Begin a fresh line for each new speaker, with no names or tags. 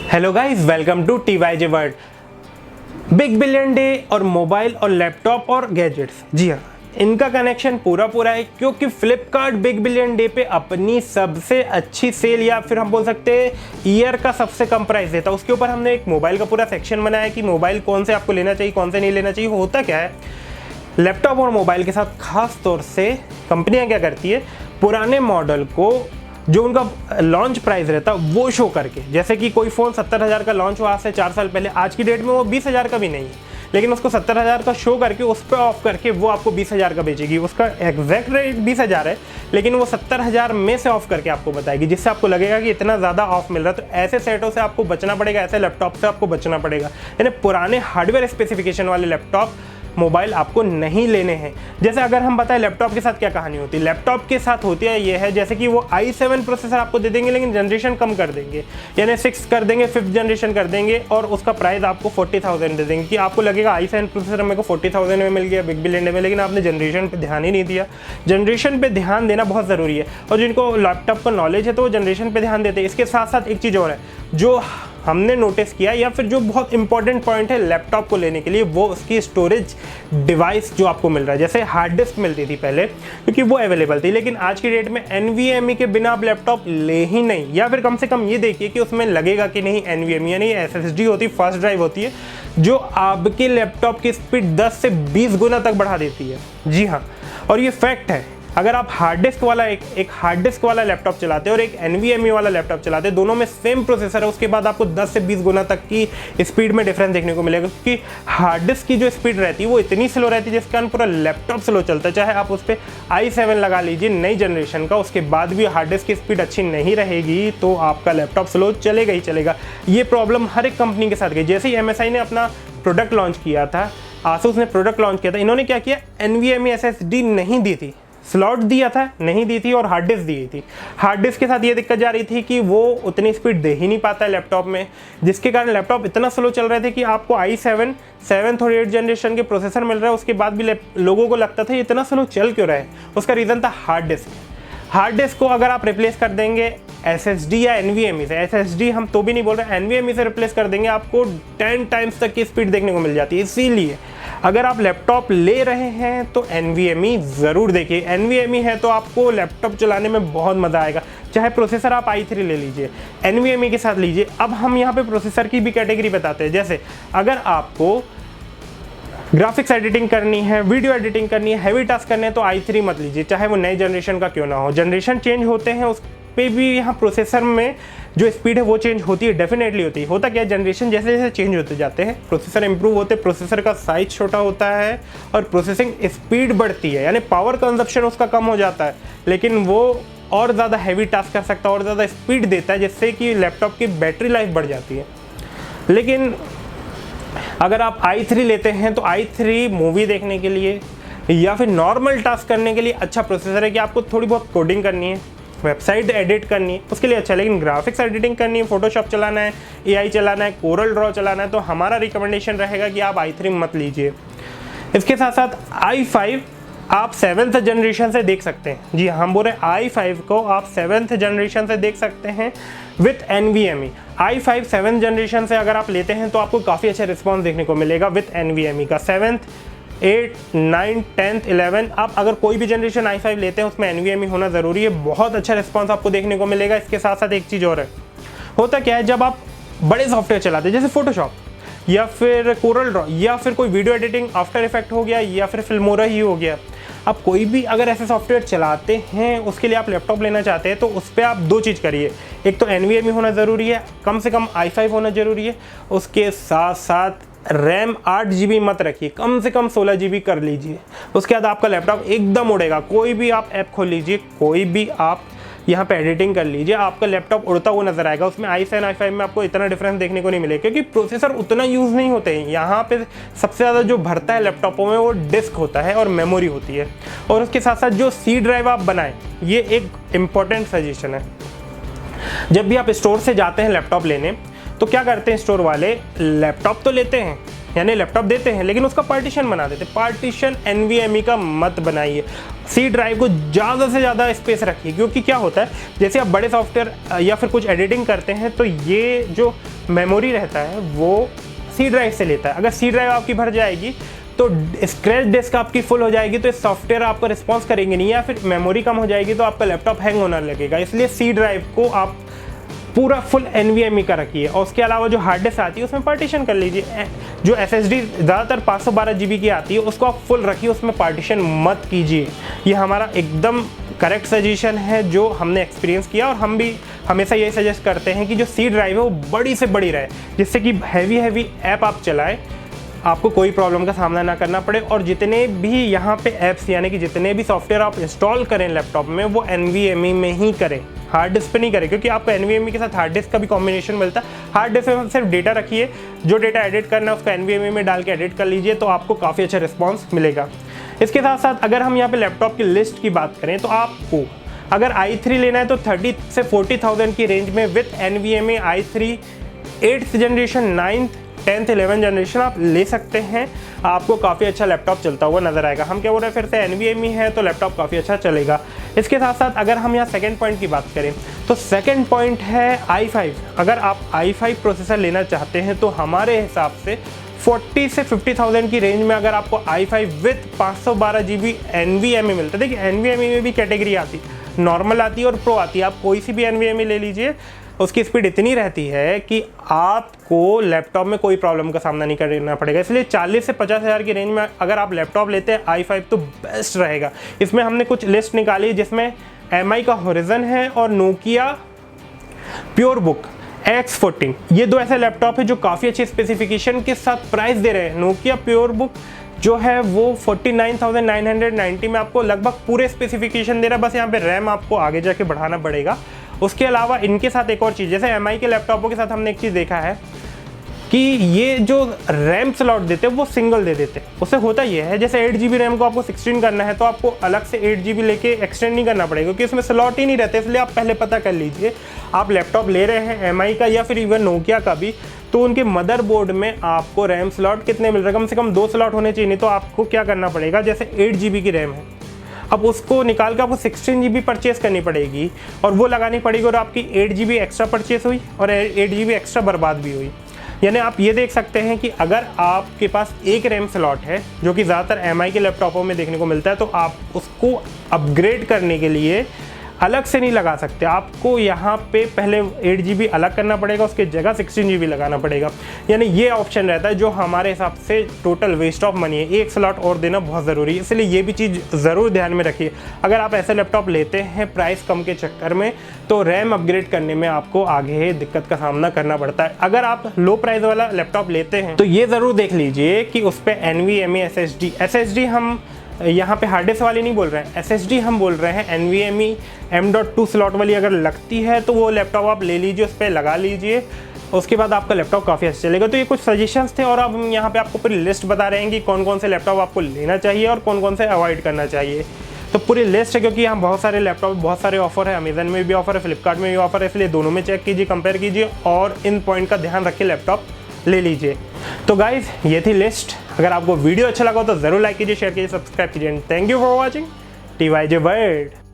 Hello guys, welcome to TYJ world. Big billion day और mobile और laptop और gadgets, जी हाँ, इनका कनेक्शन पूरा है क्योंकि फ्लिपकार्ट बिग बिलियन डे पे अपनी सबसे अच्छी सेल या फिर हम बोल सकते हैं ईयर का सबसे कम प्राइस देता है। उसके ऊपर हमने एक मोबाइल का पूरा सेक्शन बनाया कि मोबाइल कौन से आपको लेना चाहिए, कौन से नहीं लेना चाहिए। होता क्या है, लैपटॉप और मोबाइल के साथ खास तौर से कंपनियां क्या करती है, पुराने मॉडल को जो उनका लॉन्च प्राइस रहता है वो शो करके, जैसे कि कोई फ़ोन 70,000 का लॉन्च हुआ आज से 4 साल पहले, आज की डेट में वो 20,000 का भी नहीं है, लेकिन उसको 70,000 का शो करके उस पर ऑफ करके वो आपको 20,000 का बेचेगी। उसका एग्जैक्ट रेट 20,000 है, लेकिन वो 70,000 में से ऑफ करके आपको बताएगी, जिससे आपको लगेगा कि इतना ज़्यादा ऑफ मिल रहा है। तो ऐसे सेटों से आपको बचना पड़ेगा, ऐसे लैपटॉप से आपको बचना पड़ेगा। यानी पुराने हार्डवेयर स्पेसिफिकेशन वाले लैपटॉप मोबाइल आपको नहीं लेने हैं। जैसे अगर हम बताएं लैपटॉप के साथ क्या कहानी होती है, लैपटॉप के साथ होती है ये है, जैसे कि वो i7 प्रोसेसर आपको दे देंगे, लेकिन जनरेशन कम कर देंगे, यानी 6 कर देंगे, 5th जनरेशन कर देंगे, और उसका प्राइस आपको 40,000 दे देंगे। कि आपको लगेगा i7 प्रोसेसर मेरे को 40,000 में मिल गया बिग बिलियन डे में, लेकिन आपने जनरेशन पर ध्यान ही नहीं दिया। जनरेशन पर ध्यान देना बहुत ज़रूरी है, और जिनको लैपटॉप का नॉलेज है तो वो जनरेशन पर ध्यान देते हैं। इसके साथ साथ एक चीज़ और है जो हमने नोटिस किया, या फिर जो बहुत इंपॉर्टेंट पॉइंट है लैपटॉप को लेने के लिए, वो उसकी स्टोरेज डिवाइस जो आपको मिल रहा है। जैसे हार्ड डिस्क मिलती थी पहले क्योंकि वो अवेलेबल थी, लेकिन आज की डेट में NVMe के बिना आप लैपटॉप ले ही नहीं, या फिर कम से कम ये देखिए कि उसमें लगेगा कि नहीं NVMe, यानी SSD होती है, फास्ट ड्राइव होती है, जो आपके लैपटॉप की स्पीड 10 से 20 गुना तक बढ़ा देती है। जी हाँ, और ये फैक्ट है। अगर आप हार्ड डिस्क वाला एक हार्ड डिस्क वाला लैपटॉप चलाते हैं और एक NVMe वाला लैपटॉप चलाते हैं, दोनों में सेम प्रोसेसर है, उसके बाद आपको 10 से 20 गुना तक की स्पीड में डिफरेंस देखने को मिलेगा। क्योंकि हार्ड डिस्क की जो स्पीड रहती है वो इतनी स्लो रहती है जिसके कारण पूरा लैपटॉप स्लो चलता है। चाहे आप उस पर i7 लगा लीजिए नई जनरेशन का, उसके बाद भी हार्ड डिस्क की स्पीड अच्छी नहीं रहेगी तो आपका लैपटॉप स्लो चलेगा ही चलेगा। ये प्रॉब्लम हर एक कंपनी के साथ गई। जैसे ही MSI ने अपना प्रोडक्ट लॉन्च किया था, आसूस ने प्रोडक्ट लॉन्च किया था, इन्होंने क्या किया, NVMe SSD नहीं दी थी, स्लॉट दिया था नहीं दी थी, और हार्ड डिस्क दी थी। हार्ड डिस्क के साथ ये दिक्कत जा रही थी कि वो उतनी स्पीड दे ही नहीं पाता है लैपटॉप में, जिसके कारण लैपटॉप इतना स्लो चल रहे थे कि आपको i7 7th और 8th जनरेशन के प्रोसेसर मिल रहा है, उसके बाद भी लोगों को लगता था ये इतना स्लो चल क्यों रहा है। उसका रीज़न था हार्ड डिस्क। हार्ड डिस्क को अगर आप रिप्लेस कर देंगे SSD या NVMe से, SSD हम तो भी नहीं बोल रहे, NVMe से रिप्लेस कर देंगे, आपको 10 टाइम्स तक की स्पीड देखने को मिल जाती है। इसीलिए अगर आप लैपटॉप ले रहे हैं तो NVMe ज़रूर देखिए। NVMe है तो आपको लैपटॉप चलाने में बहुत मज़ा आएगा। चाहे प्रोसेसर आप i3 ले लीजिए, NVMe के साथ लीजिए। अब हम यहाँ पे प्रोसेसर की भी कैटेगरी बताते हैं। जैसे अगर आपको ग्राफिक्स एडिटिंग करनी है, वीडियो एडिटिंग करनी है, हैवी टास्क करने हैं, तो i3 मत लीजिए, चाहे वो नई जनरेशन का क्यों ना हो। जनरेशन चेंज होते हैं उस पे भी यहाँ प्रोसेसर में जो स्पीड है वो चेंज होती है, डेफिनेटली होती है। होता क्या है, जनरेशन जैसे जैसे चेंज होते जाते हैं प्रोसेसर इंप्रूव होते, प्रोसेसर का साइज छोटा होता है और प्रोसेसिंग स्पीड बढ़ती है, यानी पावर कंजप्शन उसका कम हो जाता है, लेकिन वो और ज़्यादा हैवी टास्क कर सकता है, और ज़्यादा स्पीड देता है, जिससे कि लैपटॉप की बैटरी लाइफ बढ़ जाती है। लेकिन अगर आप i3 लेते हैं तो i3 मूवी देखने के लिए या फिर नॉर्मल टास्क करने के लिए अच्छा प्रोसेसर है, कि आपको थोड़ी बहुत कोडिंग करनी है, वेबसाइट एडिट करनी है, उसके लिए अच्छा है। लेकिन ग्राफिक्स एडिटिंग करनी है, फोटोशॉप चलाना है, AI चलाना है, कोरल ड्रॉ चलाना है, तो हमारा रिकमेंडेशन रहेगा कि आप i3 मत लीजिए। इसके साथ साथ i5 आप 7th जनरेशन से देख सकते हैं। जी हम बोल रहे हैं i5 को आप 7th जनरेशन से देख सकते हैं with NVMe। i5 7th generation से अगर आप लेते हैं तो आपको काफ़ी अच्छा रिस्पॉन्स देखने को मिलेगा विथ NVMe का। 7th 8 9 10th 11 आप अगर कोई भी जनरेशन i5 लेते हैं उसमें NVMe होना ज़रूरी है, बहुत अच्छा रिस्पॉन्स आपको देखने को मिलेगा। इसके साथ साथ एक चीज़ और है, होता क्या है, जब आप बड़े सॉफ्टवेयर चलाते हैं जैसे फोटोशॉप या फिर कोरल ड्रॉ या फिर कोई वीडियो एडिटिंग आफ्टर इफेक्ट हो गया या फिर फिल्मोरा ही हो गया, आप कोई भी अगर ऐसे सॉफ्टवेयर चलाते हैं उसके लिए आप लैपटॉप लेना चाहते हैं तो उस पर आप दो चीज़ करिए। एक तो NVMe होना ज़रूरी है, कम से कम i5 होना ज़रूरी है। उसके साथ साथ रैम 8 GB मत रखिए, कम से कम 16 GB कर लीजिए। उसके बाद आपका लैपटॉप एकदम उड़ेगा। कोई भी आप ऐप खोल लीजिए, कोई भी आप यहाँ पे एडिटिंग कर लीजिए, आपका लैपटॉप उड़ता हुआ नजर आएगा। उसमें i7 i5 में आपको इतना डिफरेंस देखने को नहीं मिलेगा, क्योंकि प्रोसेसर उतना यूज़ नहीं होते हैं। यहाँ पे सबसे ज़्यादा जो भरता है लैपटॉपों में वो डिस्क होता है और मेमोरी होती है। और उसके साथ साथ जो C ड्राइव आप बनाएं, ये एक इम्पॉर्टेंट सजेशन है। जब भी आप स्टोर से जाते हैं लैपटॉप लेने तो क्या करते हैं स्टोर वाले, लैपटॉप तो लेते हैं, यानी लैपटॉप देते हैं लेकिन उसका पार्टीशन बना देते। पार्टीशन NVMe का मत बनाइए। सी ड्राइव को ज़्यादा से ज़्यादा स्पेस रखिए, क्योंकि क्या होता है जैसे आप बड़े सॉफ्टवेयर या फिर कुछ एडिटिंग करते हैं तो ये जो मेमोरी रहता है वो सी ड्राइव से लेता है। अगर सी ड्राइव आपकी भर जाएगी तो स्क्रैच डिस्क आपकी फुल हो जाएगी, तो सॉफ्टवेयर आपको रिस्पॉन्स करेंगे नहीं, या फिर मेमोरी कम हो जाएगी तो आपका लैपटॉप हैंग होने लगेगा। इसलिए सी ड्राइव को आप पूरा फुल NVMe का रखिए, और उसके अलावा जो हार्ड डिस्क आती है उसमें पार्टीशन कर लीजिए। जो SSD ज़्यादातर 512 GB की आती है उसको आप फुल रखिए, उसमें पार्टीशन मत कीजिए। ये हमारा एकदम करेक्ट सजेशन है जो हमने एक्सपीरियंस किया, और हम भी हमेशा यही सजेस्ट करते हैं कि जो सी ड्राइव है वो बड़ी से बड़ी रहे, जिससे कि हैवी ऐप आप चलाएं, आपको कोई प्रॉब्लम का सामना ना करना पड़े। और जितने भी यहाँ पे ऐप्स यानी कि जितने भी सॉफ्टवेयर आप इंस्टॉल करें लैपटॉप में वो NVMe में ही करें, हार्ड डिस्क पे नहीं करें, क्योंकि आपको NVMe के साथ हार्ड डिस्क का भी कॉम्बिनेशन मिलता है। हार्ड डिस्क में सिर्फ डेटा रखिए, जो डेटा एडिट करना है उसको NVMe में डाल के एडिट कर लीजिए, तो आपको काफ़ी अच्छा रिस्पॉन्स मिलेगा। इसके साथ साथ अगर हम यहाँ पे लैपटॉप की लिस्ट की बात करें तो आपको अगर i3 लेना है तो 30 से 40,000 की रेंज में with NVMe i3 8th generation 9th 10th 11th generation आप ले सकते हैं। आपको काफ़ी अच्छा लैपटॉप चलता हुआ नजर आएगा। हम क्या बोल रहे हैं, फिर से NVMe है तो लैपटॉप काफ़ी अच्छा चलेगा। इसके साथ साथ अगर हम यहाँ सेकंड पॉइंट की बात करें तो सेकंड पॉइंट है i5। अगर आप i5 प्रोसेसर लेना चाहते हैं तो हमारे हिसाब से 40 से 50,000 की रेंज में अगर आपको i5 विथ 512 GB NVMe मिलता है। देखिए NVMe में भी कैटेगरी आती है, नॉर्मल आती है और प्रो आती है। आप कोई सी भी NVMe ले लीजिए, उसकी स्पीड इतनी रहती है कि आपको लैपटॉप में कोई प्रॉब्लम का सामना नहीं करना पड़ेगा। इसलिए 40 से 50,000 की रेंज में अगर आप लैपटॉप लेते हैं i5 तो बेस्ट रहेगा। इसमें हमने कुछ लिस्ट निकाली जिसमें MI का होरिजन है और नोकिया प्योरबुक X14, ये दो ऐसे लैपटॉप है जो काफ़ी अच्छे स्पेसिफिकेशन के साथ प्राइस दे रहे हैं। नोकिया प्योरबुक जो है वो 49,990 में आपको लगभग पूरे स्पेसिफिकेशन दे रहा है, बस यहाँ पे रैम आपको आगे जाके बढ़ाना पड़ेगा। उसके अलावा इनके साथ एक और चीज़, जैसे MI के लैपटॉपों के साथ हमने एक चीज़ देखा है कि ये जो रैम स्लॉट देते हैं वो सिंगल दे देते हैं। उससे होता ये है जैसे 8 GB रैम को आपको 16 करना है तो आपको अलग से 8 GB लेके एक्सटेंड नहीं करना पड़ेगा, क्योंकि इसमें स्लॉट ही नहीं रहते। इसलिए आप पहले पता कर लीजिए, आप लैपटॉप ले रहे हैं MI का या फिर इवन नोकिया का भी, तो उनके मदरबोर्ड में आपको रैम स्लॉट कितने मिल रहे हैं, कम से कम 2 स्लॉट होने चाहिए। नहीं तो आपको क्या करना पड़ेगा, जैसे 8 GB की रैम है, अब उसको निकाल के आपको 16 GB परचेस करनी पड़ेगी और वो लगानी पड़ेगी, और आपकी 8 GB एक्स्ट्रा परचेस हुई और 8 GB एक्स्ट्रा बर्बाद भी हुई। यानी आप ये देख सकते हैं कि अगर आपके पास एक रैम स्लॉट है, जो कि ज़्यादातर MI के लैपटॉपों में देखने को मिलता है, तो आप उसको अपग्रेड करने के लिए अलग से नहीं लगा सकते। आपको यहाँ पे पहले 8 GB अलग करना पड़ेगा, उसके जगह 16 GB लगाना पड़ेगा। यानी ये ऑप्शन रहता है जो हमारे हिसाब से टोटल वेस्ट ऑफ मनी है। एक स्लॉट और देना बहुत ज़रूरी है, इसलिए ये भी चीज़ ज़रूर ध्यान में रखिए। अगर आप ऐसे लैपटॉप लेते हैं प्राइस कम के चक्कर में, तो रैम अपग्रेड करने में आपको आगे दिक्कत का सामना करना पड़ता है। अगर आप लो प्राइस वाला लैपटॉप लेते हैं तो ये ज़रूर देख लीजिए कि उस पर NVMe SSD हम यहाँ पे हार्ड डिस्क वाली नहीं बोल रहे हैं, SSD हम बोल रहे हैं। NVMe M.2 स्लॉट वाली अगर लगती है तो वो लैपटॉप आप ले लीजिए, उस पर लगा लीजिए, उसके बाद आपका लैपटॉप काफ़ी अच्छा चलेगा। तो ये कुछ सजेशंस थे, और अब हम यहाँ पे आपको पूरी लिस्ट बता रहे हैं कि कौन कौन से लैपटॉप आपको लेना चाहिए और कौन कौन से अवॉइड करना चाहिए। तो पूरी लिस्ट है, क्योंकि यहाँ बहुत सारे लैपटॉप, बहुत सारे ऑफर है, अमेजन में भी ऑफर है, फ्लिपकार्ट में भी ऑफर है, इसलिए दोनों में चेक कीजिए, कंपेयर कीजिए और इन पॉइंट का ध्यान रखिए, लैपटॉप ले लीजिए। तो गाइज ये थी लिस्ट। अगर आपको वीडियो अच्छा लगा तो ज़रूर लाइक कीजिए, शेयर कीजिए, सब्सक्राइब कीजिए। Thank you for watching TYJ world.